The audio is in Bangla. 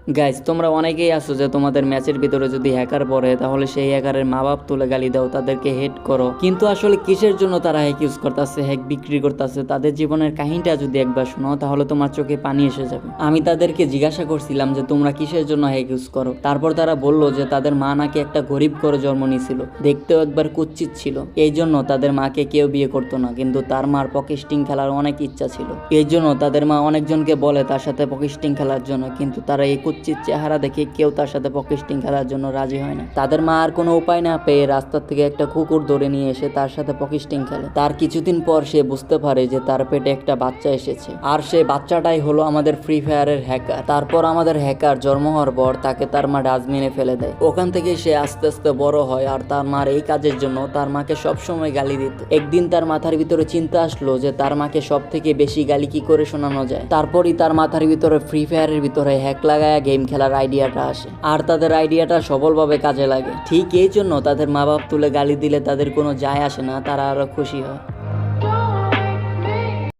গাইজ, তোমরা অনেকেই আছো যে তোমাদের ম্যাচের ভিতরে যদি হ্যাকার পড়ে তাহলে সেই হ্যাকারের মা বাপ তুলে গালি দাও, তাদেরকে হেট করো। কিন্তু আসলে কিসের জন্য তারা হ্যাক ইউজ করতেছে, হ্যাক বিক্রি করতেছে, তাদের জীবনের কাহিনীটা যদি একবার শোনো তাহলে তোমার চোখে পানি এসে যাবে। আমি তাদেরকে জিজ্ঞাসা করছিলাম যে তোমরা কিসের জন্য হ্যাক ইউজ করো। তারপর তারা বললো যে তাদের মা নাকি একটা গরিব করে জন্ম নিয়েছিল, দেখতেও একবার কুৎসিত ছিল, এই জন্য তাদের মাকে কেউ বিয়ে করতো না। কিন্তু তার মার পকেস্টিং খেলার অনেক ইচ্ছা ছিল, এই জন্য তাদের মা অনেকজনকে বলে তার সাথে পকেস্টিং খেলার জন্য। কিন্তু তারা এই কুৎসিত চেহারা দেখে কেউ তার সাথে পকেস্টিং খেলার জন্য রাজি হয় না। তাদের মা আর কোনো উপায় না পেয়ে রাস্তার থেকে একটা কুকুর ধরে নিয়ে এসে তার সাথে পকেস্টিং খেলে। তার কিছুদিন পর সে বুঝতে পারে যে তার পেটে একটা বাচ্চা এসেছে, আর সেই বাচ্চাটাই হলো আমাদের ফ্রি ফায়ারের হ্যাকার। তারপর আমাদের হ্যাকার জন্ম হওয়ার পর তাকে তার মা ডাস্টবিনে ফেলে দেয়। ওখান থেকে সে আস্তে আস্তে বড় হয়, আর তার মার এই কাজের জন্য তার মাকে সবসময় গালি দিত। একদিন তার মাথার ভিতরে চিন্তা আসলো যে তার মাকে সব থেকে বেশি গালি কি করে শোনানো যায়। তারপরই তার মাথার ভিতরে ফ্রি ফায়ারের ভিতরে হ্যাক লাগায়া গেম খেলার আইডিয়াটা আসে, আর তাদের আইডিয়াটা সফলভাবে কাজে লাগে। ঠিক এই জন্য তাদের মা বাপ তুলে গালি দিলে তাদের কোনো যায় আসে না, তারা আরো খুশি হয়।